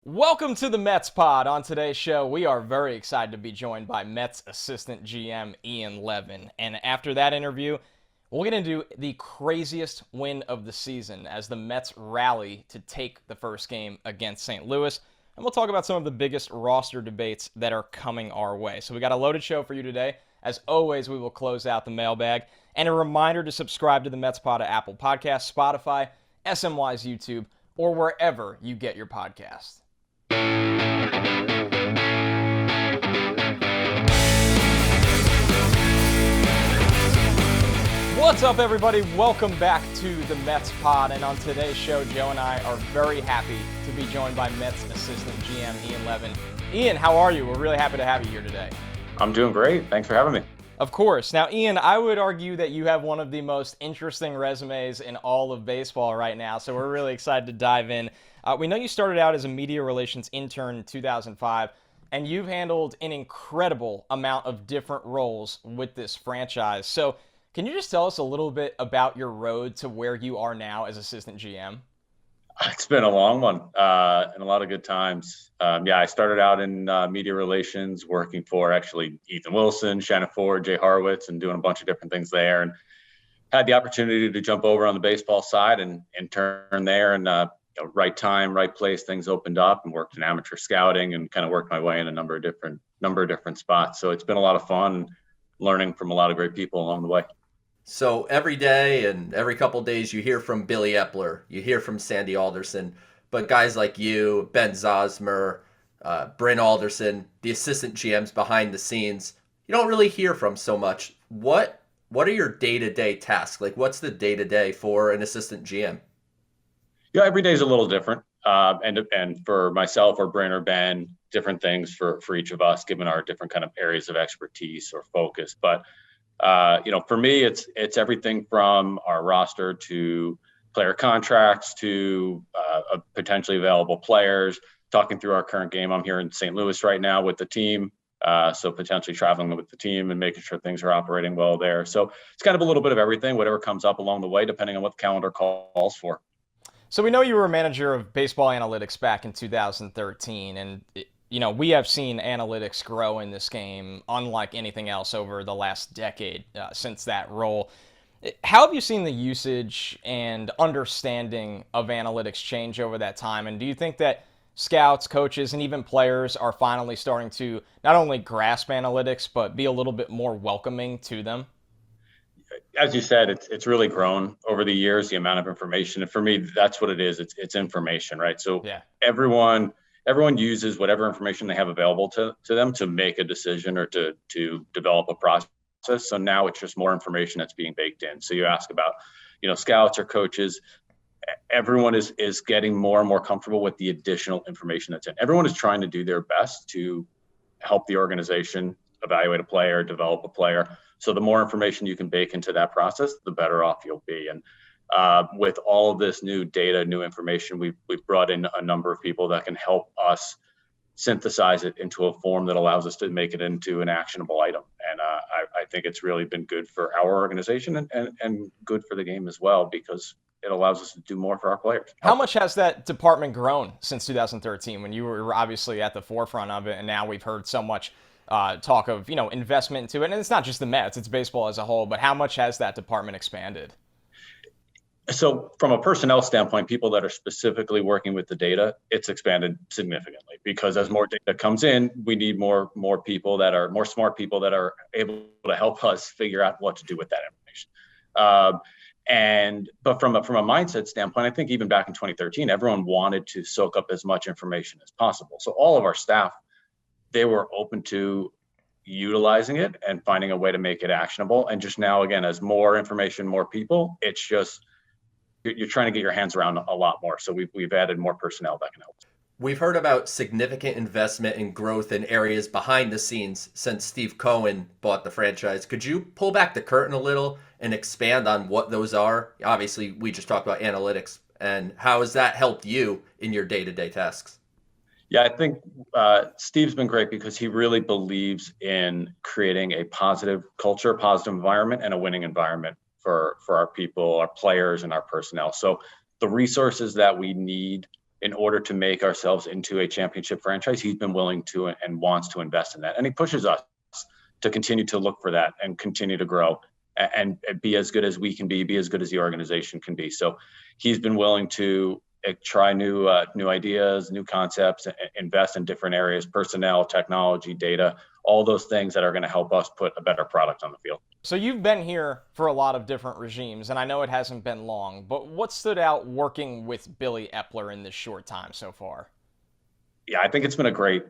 Welcome to the Mets pod. On today's show, we are very excited to be joined by Mets Assistant GM Ian Levin. And after that interview, we'll get into the craziest win of the season as the Mets rally to take the first game against St. Louis. And we'll talk about some of the biggest roster debates that are coming our way. So we got a loaded show for you today. As always, we will close out the mailbag. And a reminder to subscribe to the Mets pod at Apple Podcasts, Spotify, SNY's YouTube, or wherever you get your podcasts. What's up, everybody? Welcome back to the Mets pod. And on today's show, Joe and I are very happy to be joined by Mets Assistant GM Ian Levin. Ian, how are you? We're really happy to have you here today. I'm doing great. Thanks for having me. Of course. Now, Ian, I would argue that you have one of the most interesting resumes in all of baseball right now, so we're really excited to dive in. We know you started out as a media relations intern in 2005, and you've handled an incredible amount of different roles with this franchise. So can you just tell us a little bit about your road to where you are now as assistant GM? It's been a long one and a lot of good times. I started out in media relations, working for actually Ethan Wilson, Shannon Ford, Jay Horowitz, and doing a bunch of different things there. And had the opportunity to jump over on the baseball side and turn there. And right time, right place, things opened up, and worked in amateur scouting and kind of worked my way in a number of different spots. So it's been a lot of fun learning from a lot of great people along the way. So every day and every couple of days you hear from Billy Eppler, you hear from Sandy Alderson, but guys like you, Ben Zosmer, Bryn Alderson, the assistant GMs behind the scenes, you don't really hear from so much. What are your day-to-day tasks? Like, what's the day-to-day for an assistant GM? Yeah, every day is a little different. And for myself or Bryn or Ben, different things for each of us, given our different kind of areas of expertise or focus. But for me, it's everything from our roster to player contracts to potentially available players, talking through our current game. I'm here in St. Louis right now with the team, so potentially traveling with the team and making sure things are operating well there. So it's kind of a little bit of everything, whatever comes up along the way, depending on what the calendar calls for. So we know you were a manager of baseball analytics back in 2013, and we have seen analytics grow in this game unlike anything else over the last decade since that role. How have you seen the usage and understanding of analytics change over that time? And do you think that scouts, coaches, and even players are finally starting to not only grasp analytics, but be a little bit more welcoming to them? As you said, it's really grown over the years, the amount of information. And for me, that's what it is. It's information, right? So yeah. Everyone uses whatever information they have available to them to make a decision or to develop a process. So now it's just more information that's being baked in. So you ask about, scouts or coaches, everyone is getting more and more comfortable with the additional information that's in. Everyone is trying to do their best to help the organization evaluate a player, develop a player. So the more information you can bake into that process, the better off you'll be. And with all of this new data, new information, we've brought in a number of people that can help us synthesize it into a form that allows us to make it into an actionable item. And I think it's really been good for our organization and good for the game as well, because it allows us to do more for our players. How much has that department grown since 2013 when you were obviously at the forefront of it, and now we've heard so much talk of investment into it? And it's not just the Mets, it's baseball as a whole, but how much has that department expanded? So from a personnel standpoint, people that are specifically working with the data, it's expanded significantly, because as more data comes in, we need more people that are more smart people that are able to help us figure out what to do with that information. But from a mindset standpoint, I think even back in 2013, everyone wanted to soak up as much information as possible. So all of our staff, they were open to utilizing it and finding a way to make it actionable. And just now, again, as more information, more people, it's just you're trying to get your hands around a lot more. So we've added more personnel that can help. We've heard about significant investment and growth in areas behind the scenes since Steve Cohen bought the franchise. Could you pull back the curtain a little and expand on what those are? Obviously, we just talked about analytics, and how has that helped you in your day-to-day tasks? Yeah, I think Steve's been great because he really believes in creating a positive culture, positive environment, and a winning environment for our people, our players, and our personnel. So the resources that we need in order to make ourselves into a championship franchise, he's been willing to and wants to invest in that. And he pushes us to continue to look for that and continue to grow and be as good as we can be as good as the organization can be. So he's been willing to try new ideas, new concepts, invest in different areas, personnel, technology, data, all those things that are going to help us put a better product on the field. So you've been here for a lot of different regimes, and I know it hasn't been long, but what stood out working with Billy Eppler in this short time so far? Yeah, I think it's been a great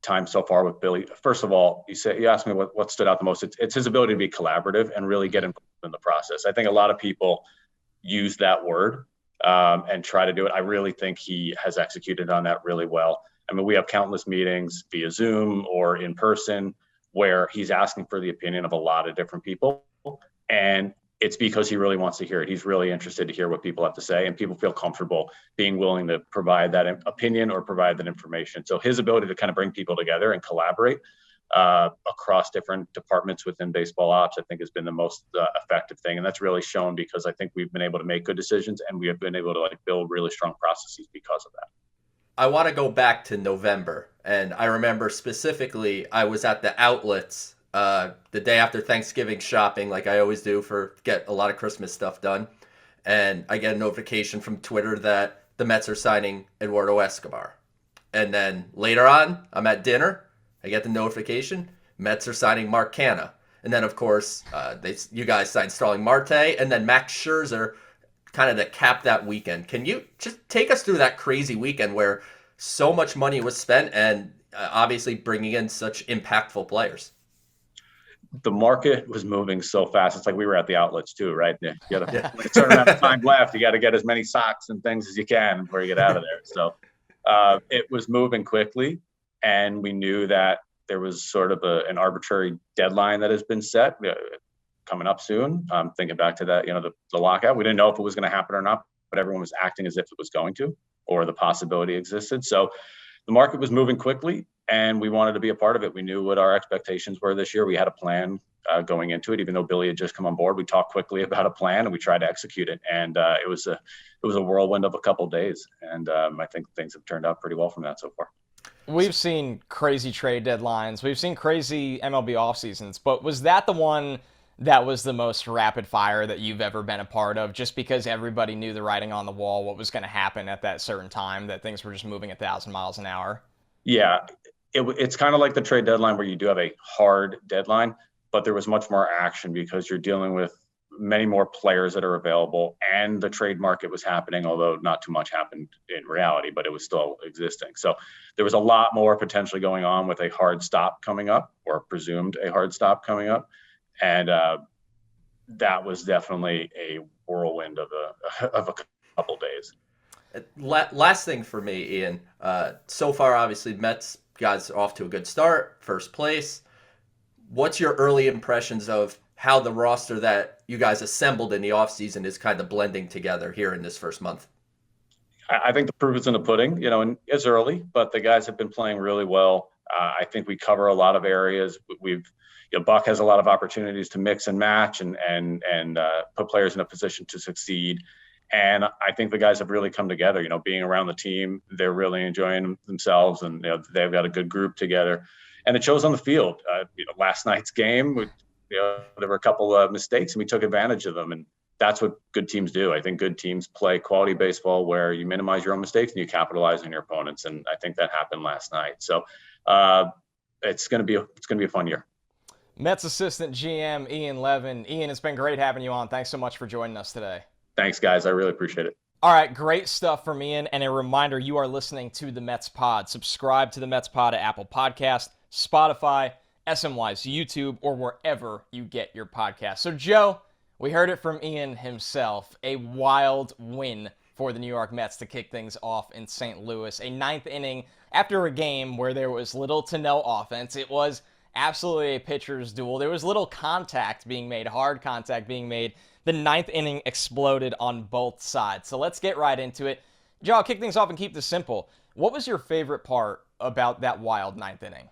time so far with Billy. First of all, you asked me what stood out the most. It's his ability to be collaborative and really get involved in the process. I think a lot of people use that word and try to do it. I really think he has executed on that really well. I mean, we have countless meetings via Zoom or in person where he's asking for the opinion of a lot of different people. And it's because he really wants to hear it. He's really interested to hear what people have to say, and people feel comfortable being willing to provide that opinion or provide that information. So his ability to kind of bring people together and collaborate across different departments within baseball ops, I think has been the most effective thing. And that's really shown because I think we've been able to make good decisions and we have been able to build really strong processes because of that. I want to go back to November, and I remember specifically I was at the outlets the day after Thanksgiving shopping, like I always do get a lot of Christmas stuff done, and I get a notification from Twitter that the Mets are signing Eduardo Escobar. And then later on, I'm at dinner, I get the notification, Mets are signing Mark Canha. And then, of course, you guys signed Starling Marte, and then Max Scherzer kind of to cap that weekend. Can you just take us through that crazy weekend where so much money was spent and obviously bringing in such impactful players? The market was moving so fast. It's like we were at the outlets too, right? You got a certain amount of time left. You got to get as many socks and things as you can before you get out of there. So it was moving quickly, and we knew that there was sort of an arbitrary deadline that has been set coming up soon. Thinking back to that, the lockout, we didn't know if it was going to happen or not, but everyone was acting as if it was going to, or the possibility existed. So the market was moving quickly, and we wanted to be a part of it. We knew what our expectations were this year. We had a plan going into it. Even though Billy had just come on board, we talked quickly about a plan and we tried to execute it. And it was a whirlwind of a couple of days. And I think things have turned out pretty well from that so far. We've seen crazy trade deadlines. We've seen crazy MLB off seasons, but was that the one that was the most rapid fire that you've ever been a part of, just because everybody knew the writing on the wall, what was going to happen at that certain time, that things were just moving 1,000 miles an hour? Yeah, it's kind of like the trade deadline where you do have a hard deadline, but there was much more action because you're dealing with many more players that are available, and the trade market was happening, although not too much happened in reality, but it was still existing. So there was a lot more potentially going on with a hard stop coming up, or presumed a hard stop coming up. And that was definitely a whirlwind of a couple days. Last thing for me, Ian. So far, obviously, Mets guys are off to a good start, first place. What's your early impressions of how the roster that you guys assembled in the offseason is kind of blending together here in this first month? I think the proof is in the pudding. And it's early, but the guys have been playing really well. I think we cover a lot of areas. Buck has a lot of opportunities to mix and match and put players in a position to succeed. And I think the guys have really come together, being around the team. They're really enjoying themselves, and they've got a good group together. And it shows on the field. Last night's game, there were a couple of mistakes, and we took advantage of them. And that's what good teams do. I think good teams play quality baseball where you minimize your own mistakes and you capitalize on your opponents. And I think that happened last night. So it's going to be a fun year. Mets Assistant GM Ian Levin. Ian, it's been great having you on. Thanks so much for joining us today. Thanks, guys. I really appreciate it. All right, great stuff from Ian. And a reminder, you are listening to the Mets Pod. Subscribe to the Mets Pod at Apple Podcast, Spotify, SNY's YouTube, or wherever you get your podcast. So, Joe, we heard it from Ian himself. A wild win for the New York Mets to kick things off in St. Louis. A ninth inning after a game where there was little to no offense. It was absolutely a pitcher's duel. There was little contact being made, hard contact being made. The ninth inning exploded on both sides. So let's get right into it. Joe, I'll kick things off and keep this simple. What was your favorite part about that wild ninth inning?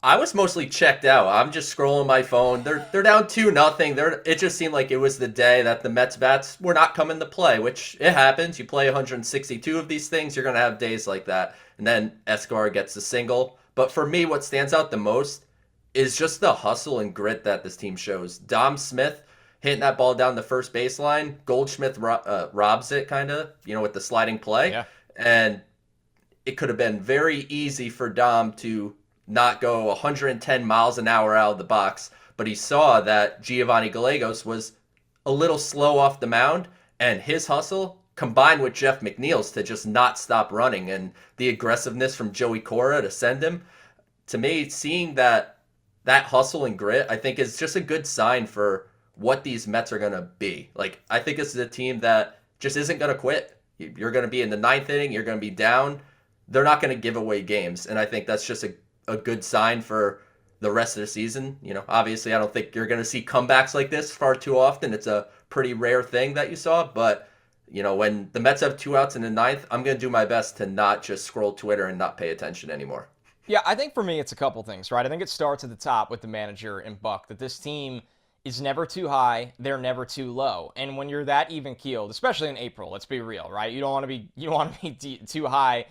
I was mostly checked out. I'm just scrolling my phone. They're down 2-0. It just seemed like it was the day that the Mets bats were not coming to play, which it happens. You play 162 of these things, you're gonna have days like that. And then Escobar gets a single. But for me, what stands out the most is just the hustle and grit that this team shows. Dom Smith hitting that ball down the first baseline. Goldschmidt robs it, kind of, with the sliding play. Yeah. And it could have been very easy for Dom to not go 110 miles an hour out of the box, but he saw that Giovanni Gallegos was a little slow off the mound, and his hustle combined with Jeff McNeil's to just not stop running, and the aggressiveness from Joey Cora to send him. To me, seeing that hustle and grit, I think is just a good sign for what these Mets are going to be. Like, I think this is a team that just isn't going to quit. You're going to be in the ninth inning, you're going to be down. They're not going to give away games, and I think that's just a good sign for the rest of the season. Obviously, I don't think you're going to see comebacks like this far too often. It's a pretty rare thing that you saw, but when the Mets have 2 outs in the ninth, I'm going to do my best to not just scroll Twitter and not pay attention anymore. Yeah, I think for me, it's a couple things, right? I think it starts at the top with the manager and Buck, that this team is never too high, they're never too low. And when you're that even keeled, especially in April, let's be real, right? You don't want to be too high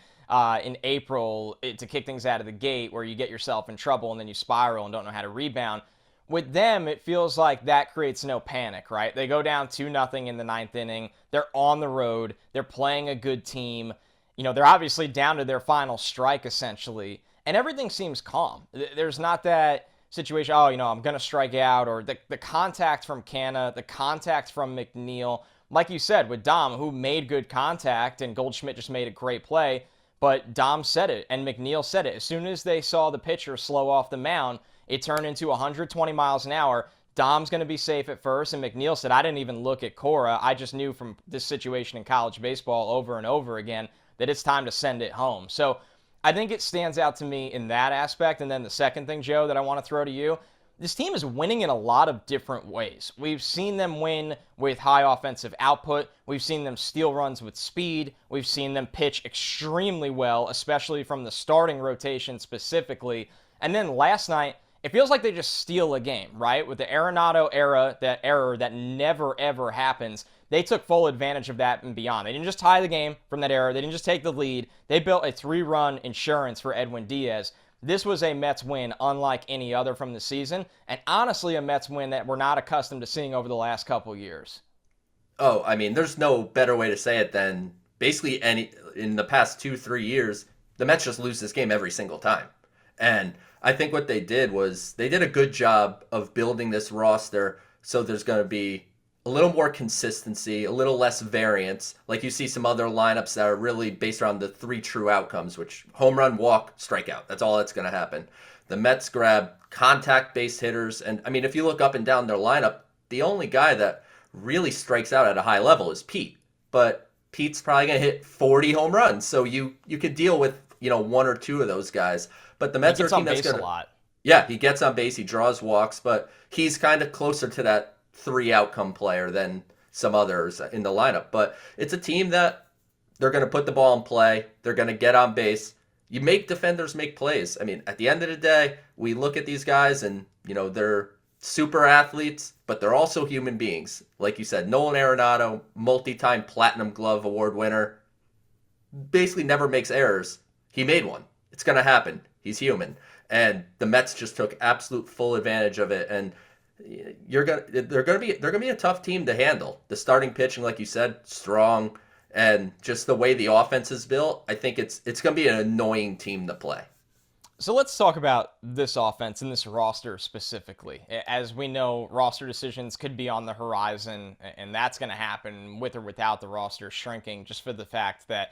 in April to kick things out of the gate where you get yourself in trouble and then you spiral and don't know how to rebound. With them, it feels like that creates no panic, right? They go down 2-0 in the ninth inning. They're on the road. They're playing a good team. They're obviously down to their final strike, essentially. And everything seems calm. There's not that situation, I'm going to strike out, or the contact from Canha, the contact from McNeil. Like you said, with Dom, who made good contact, and Goldschmidt just made a great play. But Dom said it, and McNeil said it. As soon as they saw the pitcher slow off the mound, it turned into 120 miles an hour. Dom's going to be safe at first, and McNeil said, I didn't even look at Cora. I just knew from this situation in college baseball over and over again that it's time to send it home. So I think it stands out to me in that aspect. And then the second thing, Joe, that I want to throw to you, this team is winning in a lot of different ways. We've seen them win with high offensive output. We've seen them steal runs with speed. We've seen them pitch extremely well, especially from the starting rotation specifically. And then last night, it feels like they just steal a game, right? With the Arenado error that never, ever happens. They took full advantage of that and beyond. They didn't just tie the game from that error. They didn't just take the lead. They built a 3-run insurance for Edwin Diaz. This was a Mets win unlike any other from the season, and honestly a Mets win that we're not accustomed to seeing over the last couple years. Oh, I mean, there's no better way to say it than basically in the past 2-3 years, the Mets just lose this game every single time. And I think what they did was they did a good job of building this roster so there's going to be a little more consistency, a little less variance. Like you see some other lineups that are really based around the 3 true outcomes, which home run, walk, strikeout. That's all that's going to happen. The Mets grab contact-based hitters. And, I mean, if you look up and down their lineup, the only guy that really strikes out at a high level is Pete. But Pete's probably going to hit 40 home runs. So you could deal with, 1 or 2 of those guys. But the Mets are a team that's going to... a lot. Yeah, he gets on base, he draws walks, but he's kind of closer to that 3 outcome player than some others in the lineup. But it's a team that they're going to put the ball in play. They're going to get on base. You make defenders make plays. I mean, at the end of the day, we look at these guys and, they're super athletes, but they're also human beings. Like you said, Nolan Arenado, multi-time Platinum Glove Award winner, basically never makes errors. He made one. It's going to happen. He's human. And the Mets just took absolute full advantage of it. And they're gonna be a tough team to handle. The starting pitching, like you said, strong, and just the way the offense is built, I think it's gonna be an annoying team to play. So let's talk about this offense and this roster specifically. As we know, roster decisions could be on the horizon, and that's going to happen with or without the roster shrinking, just for the fact that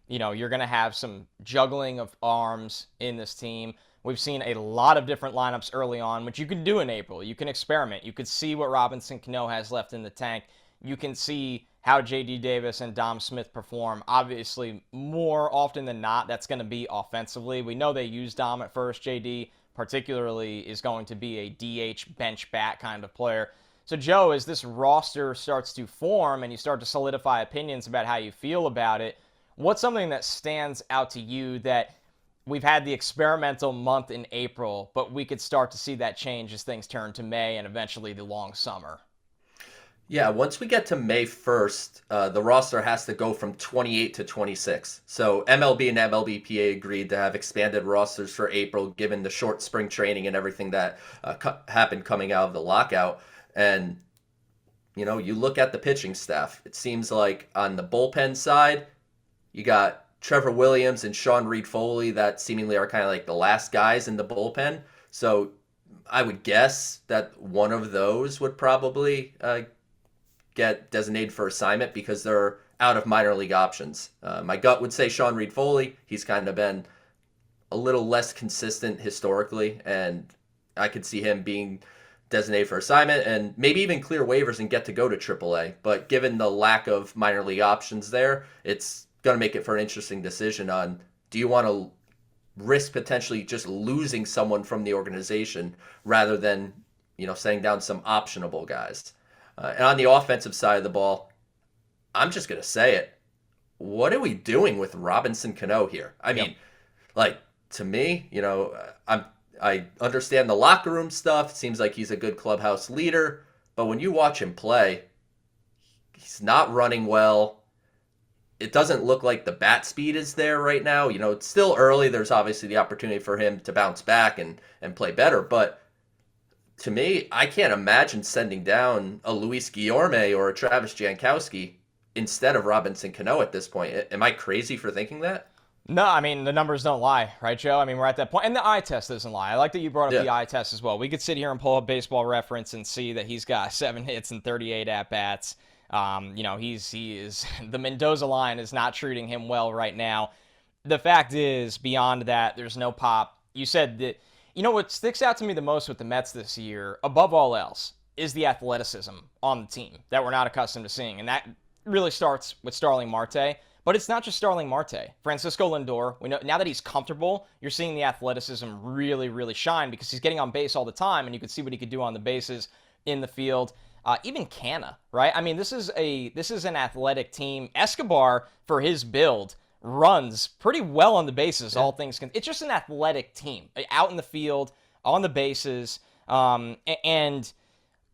you're going to have some juggling of arms in this team. We've seen a lot of different lineups early on, which you can do in April. You can experiment. You could see what Robinson Cano has left in the tank. You can see how J.D. Davis and Dom Smith perform. Obviously, more often than not, that's going to be offensively. We know they use Dom at first. J.D. particularly is going to be a DH bench bat kind of player. So, Joe, as this roster starts to form and you start to solidify opinions about how you feel about it, what's something that stands out to you that we've had the experimental month in April, but we could start to see that change as things turn to May and eventually the long summer. Yeah, once we get to May 1st, the roster has to go from 28 to 26. So MLB and MLBPA agreed to have expanded rosters for April, given the short spring training and everything that happened coming out of the lockout. And, you know, you look at the pitching staff. It seems like on the bullpen side, you got Trevor Williams and Sean Reed-Foley that seemingly are kind of like the last guys in the bullpen. So I would guess that one of those would probably get designated for assignment because they're out of minor league options. My gut would say Sean Reed-Foley. He's kind of been a little less consistent historically, and I could see him being designated for assignment and maybe even clear waivers and get to go to AAA. But given the lack of minor league options there, it's going to make it for an interesting decision on, do you want to risk potentially just losing someone from the organization rather than, you know, setting down some optionable guys. And on the offensive side of the ball, I'm just going to say it. What are we doing with Robinson Cano here? I mean, like, to me, you know, I understand the locker room stuff. Seems like he's a good clubhouse leader. But when you watch him play, he's not running well. It doesn't look like the bat speed is there right now. You know, it's still early. There's obviously the opportunity for him to bounce back and play better. But to me, I can't imagine sending down a Luis Guillorme or a Travis Jankowski instead of Robinson Cano at this point. Am I crazy for thinking that? No, I mean, the numbers don't lie, right, Joe? I mean, we're at that point. And the eye test doesn't lie. I like that you brought up the eye test as well. We could sit here and pull up Baseball Reference and see that he's got 7 hits and 38 at-bats. You know, he is the Mendoza line is not treating him well right now. The fact is, beyond that, there's no pop. You said that, you know, what sticks out to me the most with the Mets this year, above all else, is the athleticism on the team that we're not accustomed to seeing. And that really starts with Starling Marte. But it's not just Starling Marte. Francisco Lindor, we know now that he's comfortable, you're seeing the athleticism really, really shine because he's getting on base all the time, and you can see what he could do on the bases in the field. Even Canha, right? I mean, this is an athletic team. Escobar, for his build, runs pretty well on the bases, all things can. It's just an athletic team out in the field, on the bases, and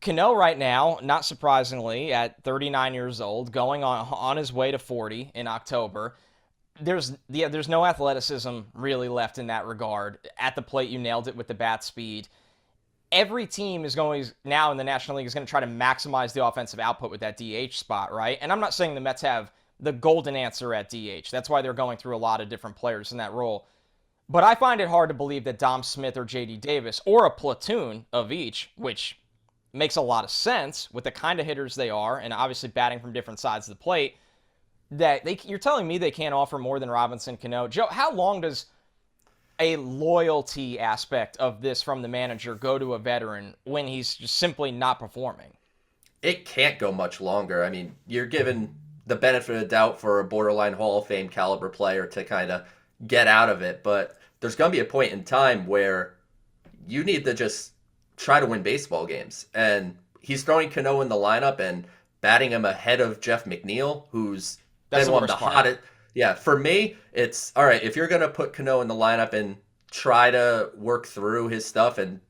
Cano right now, not surprisingly, at 39 years old, going on his way to 40 in October. There's no athleticism really left in that regard. At the plate, you nailed it with the bat speed. Every team is going now in the National League is going to try to maximize the offensive output with that DH spot, right? And I'm not saying the Mets have the golden answer at DH. That's why they're going through a lot of different players in that role. But I find it hard to believe that Dom Smith or J.D. Davis, or a platoon of each, which makes a lot of sense with the kind of hitters they are, and obviously batting from different sides of the plate, that you're telling me they can't offer more than Robinson Cano. Joe, how long does a loyalty aspect of this from the manager go to a veteran when he's just simply not performing? It can't go much longer. I mean, you're given the benefit of the doubt for a borderline Hall of Fame caliber player to kind of get out of it, but there's going to be a point in time where you need to just try to win baseball games. And he's throwing Cano in the lineup and batting him ahead of Jeff McNeil, who's been one of the hottest. Yeah, for me, it's all right. If you're going to put Cano in the lineup and try to work through his stuff and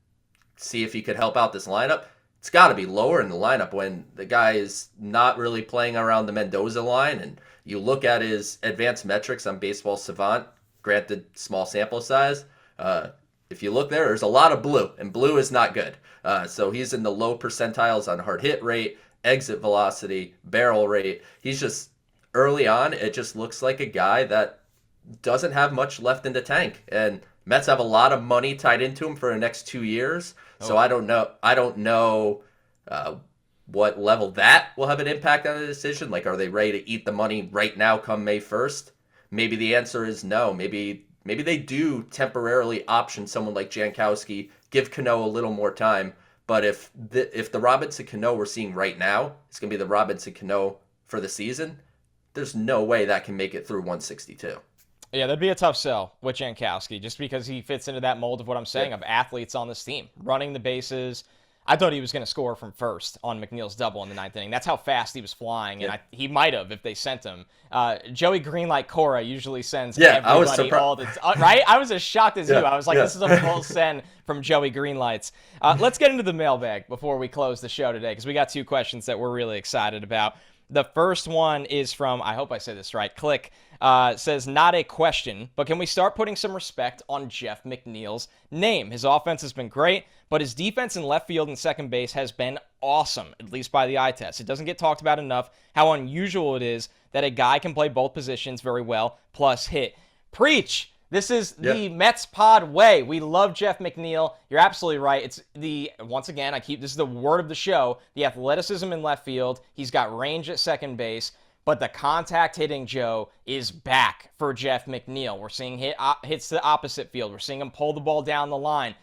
see if he could help out this lineup, it's got to be lower in the lineup when the guy is not really playing around the Mendoza line. And you look at his advanced metrics on Baseball Savant, granted small sample size. If you look there, there's a lot of blue, and blue is not good. So he's in the low percentiles on hard hit rate, exit velocity, barrel rate. He's just, early on, it just looks like a guy that doesn't have much left in the tank. And Mets have a lot of money tied into him for the next 2 years. So I don't know what level that will have an impact on the decision. Like, are they ready to eat the money right now come May 1st? Maybe the answer is no. Maybe they do temporarily option someone like Jankowski, give Cano a little more time. But if the Robinson Cano we're seeing right now is going to be the Robinson Cano for the season, there's no way that can make it through 162. Yeah, that'd be a tough sell with Jankowski, just because he fits into that mold of what I'm saying, of athletes on this team, running the bases. I thought he was going to score from first on McNeil's double in the 9th inning. That's how fast he was flying, and he might have if they sent him. Joey Greenlight Cora usually sends everybody all the time. Right? I was as shocked as you. I was like, this is a full send from Joey Greenlights. Let's get into the mailbag before we close the show today, because we got 2 questions that we're really excited about. The first one is from, I hope I said this right, Click. Says, not a question, but can we start putting some respect on Jeff McNeil's name? His offense has been great, but his defense in left field and second base has been awesome, at least by the eye test. It doesn't get talked about enough how unusual it is that a guy can play both positions very well, plus hit. Preach! This is the Mets pod way. We love Jeff McNeil. You're absolutely right. It's once again, this is the word of the show, the athleticism in left field. He's got range at second base. But the contact hitting, Joe, is back for Jeff McNeil. We're seeing hits to the opposite field. We're seeing him pull the ball down the line.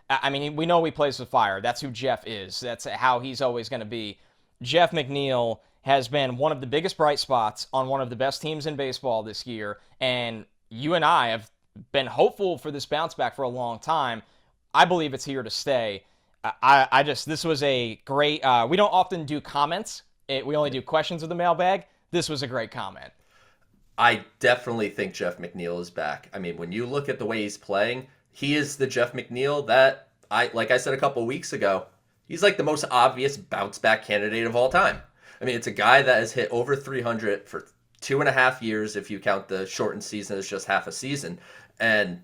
I mean, we know he plays with fire. That's who Jeff is. That's how he's always going to be. Jeff McNeil has been one of the biggest bright spots on one of the best teams in baseball this year. And you and I have been hopeful for this bounce back for a long time. I believe it's here to stay. This was a great, we don't often do comments. We only do questions of the mailbag. This was a great comment. I definitely think Jeff McNeil is back. I mean, when you look at the way he's playing, he is the Jeff McNeil that like I said a couple weeks ago, he's like the most obvious bounce back candidate of all time. I mean, it's a guy that has hit over 300 for 2.5 years, if you count the shortened season as just half a season. And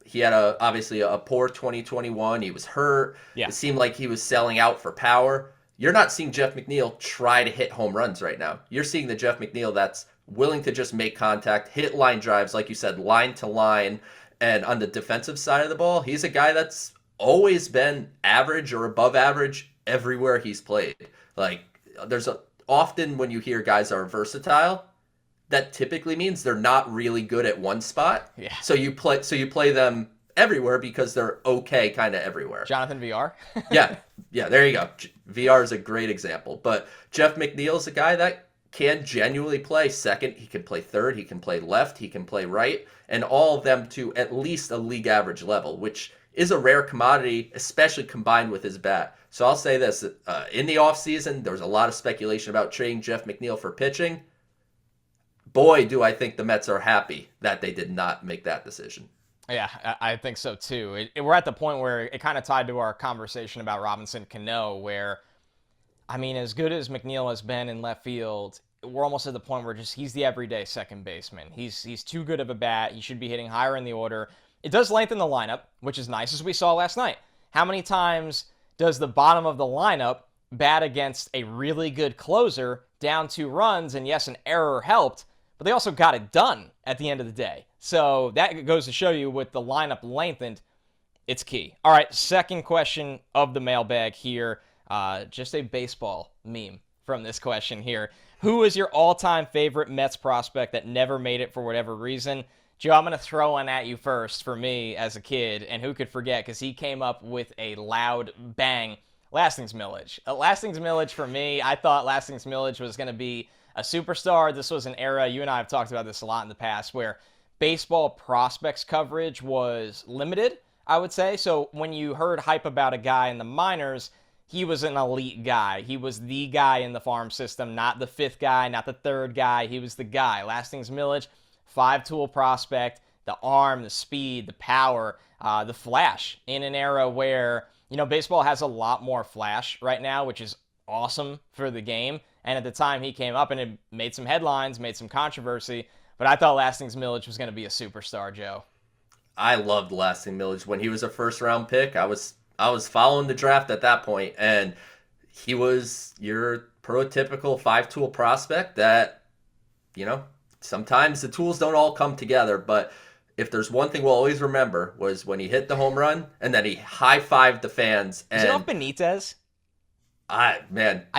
he had obviously a poor 2021. He was hurt. Yeah. It seemed like he was selling out for power. You're not seeing Jeff McNeil try to hit home runs right now. You're seeing the Jeff McNeil that's willing to just make contact, hit line drives, like you said, line to line. And on the defensive side of the ball, he's a guy that's always been average or above average everywhere he's played. Like, often when you hear guys are versatile, that typically means they're not really good at one spot. Yeah. So you play them everywhere because they're okay kind of everywhere. Jonathan VR? Yeah, there you go. VR is a great example. But Jeff McNeil's a guy that can genuinely play second. He can play third. He can play left. He can play right. And all of them to at least a league average level, which is a rare commodity, especially combined with his bat. So I'll say this. In the offseason, there was a lot of speculation about trading Jeff McNeil for pitching. Boy, do I think the Mets are happy that they did not make that decision. Yeah, I think so too. We're at the point where it kind of tied to our conversation about Robinson Cano, where, I mean, as good as McNeil has been in left field, we're almost at the point where he's the everyday second baseman. He's too good of a bat. He should be hitting higher in the order. It does lengthen the lineup, which is nice, as we saw last night. How many times does the bottom of the lineup bat against a really good closer, down 2 runs, and yes, an error helped, but they also got it done at the end of the day. So that goes to show you with the lineup lengthened, it's key. All right, second question of the mailbag here. Just a baseball meme from this question here. Who is your all-time favorite Mets prospect that never made it for whatever reason? Joe, I'm going to throw one at you first for me as a kid, and who could forget, because he came up with a loud bang. Lastings Milledge. Lastings Milledge for me, I thought Lastings Milledge was going to be a superstar. This was an era, you and I have talked about this a lot in the past, where baseball prospects coverage was limited, I would say. So when you heard hype about a guy in the minors, he was an elite guy. He was the guy in the farm system, not the 5th guy, not the 3rd guy. He was the guy. Lastings Milledge, 5-tool prospect, the arm, the speed, the power, the flash in an era where, you know, baseball has a lot more flash right now, which is awesome for the game. And at the time he came up, and it made some headlines, made some controversy, but I thought Lastings Milledge was going to be a superstar, Joe. I loved Lastings Milledge. When he was a first-round pick, I was following the draft at that point, and he was your prototypical 5-tool prospect that, you know, sometimes the tools don't all come together, but if there's one thing we'll always remember was when he hit the home run and then he high-fived the fans. Is it off Benitez? I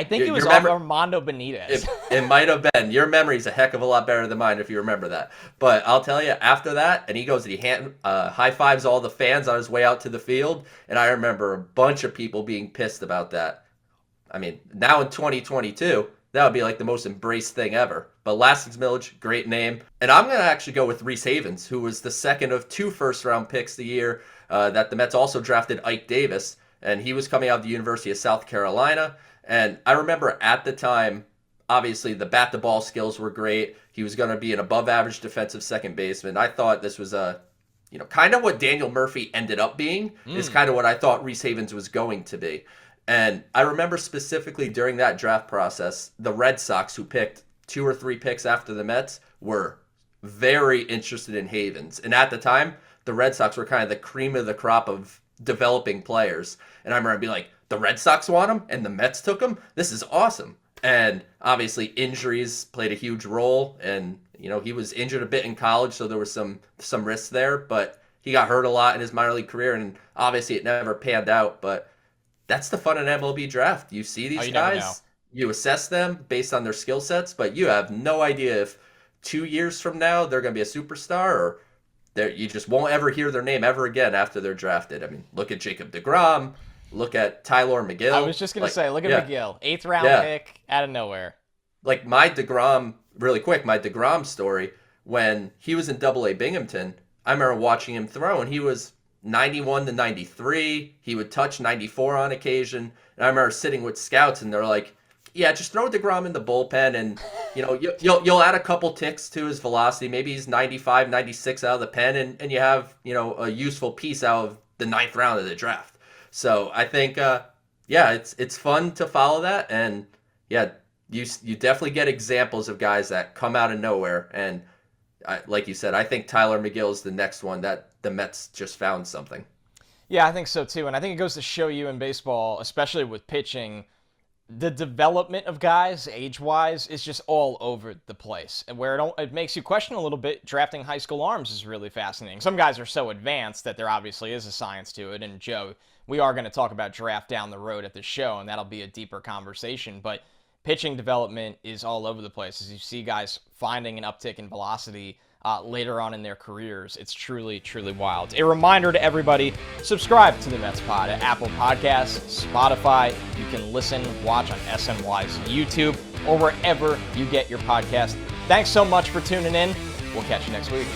think it was off Armando Benitez. It might have been. Your memory's a heck of a lot better than mine if you remember that. But I'll tell you, after that, and he goes and he high-fives all the fans on his way out to the field, and I remember a bunch of people being pissed about that. I mean, now in 2022, that would be like the most embraced thing ever. But Lastings Milledge, great name. And I'm going to actually go with Reese Havens, who was the second of 2 first-round picks the year that the Mets also drafted Ike Davis. and he was coming out of the University of South Carolina. And I remember at the time, obviously the bat to ball skills were great. He was going to be an above average defensive second baseman. I thought this was kind of what Daniel Murphy ended up being is kind of what I thought Rhys Havens was going to be. And I remember specifically during that draft process, the Red Sox, who picked 2 or 3 picks after the Mets, were very interested in Havens. And at the time, the Red Sox were kind of the cream of the crop of developing players. And I remember being like, the Red Sox want him and the Mets took him? This is awesome. And obviously injuries played a huge role. And, he was injured a bit in college, so there was some risks there. But he got hurt a lot in his minor league career, and obviously it never panned out. But that's the fun in MLB draft. You see these guys, you assess them based on their skill sets, but you have no idea if 2 years from now they're going to be a superstar, or you just won't ever hear their name ever again after they're drafted. I mean, look at Jacob deGrom, look at Tyler McGill. I was just going to say, look at McGill, 8th round pick out of nowhere. Like my DeGrom story, when he was in Double-A Binghamton, I remember watching him throw, and he was 91 to 93. He would touch 94 on occasion. And I remember sitting with scouts, and they're like, yeah, just throw DeGrom in the bullpen, and you'll add a couple ticks to his velocity. Maybe he's 95, 96 out of the pen, and you have a useful piece out of the 9th round of the draft. So I think it's fun to follow that, and you definitely get examples of guys that come out of nowhere. And like you said, I think Tyler McGill is the next one that the Mets just found something. Yeah, I think so too. And I think it goes to show you in baseball, especially with pitching, the development of guys age-wise is just all over the place. And where it makes you question a little bit, drafting high school arms is really fascinating. Some guys are so advanced that there obviously is a science to it. And Joe, we are going to talk about draft down the road at the show, and that'll be a deeper conversation. But pitching development is all over the place. As you see guys finding an uptick in velocity later on in their careers, it's truly, truly wild. A reminder to everybody, subscribe to the Mets Pod at Apple Podcasts, Spotify. You can listen, watch on SNY's YouTube, or wherever you get your podcast. Thanks so much for tuning in. We'll catch you next week.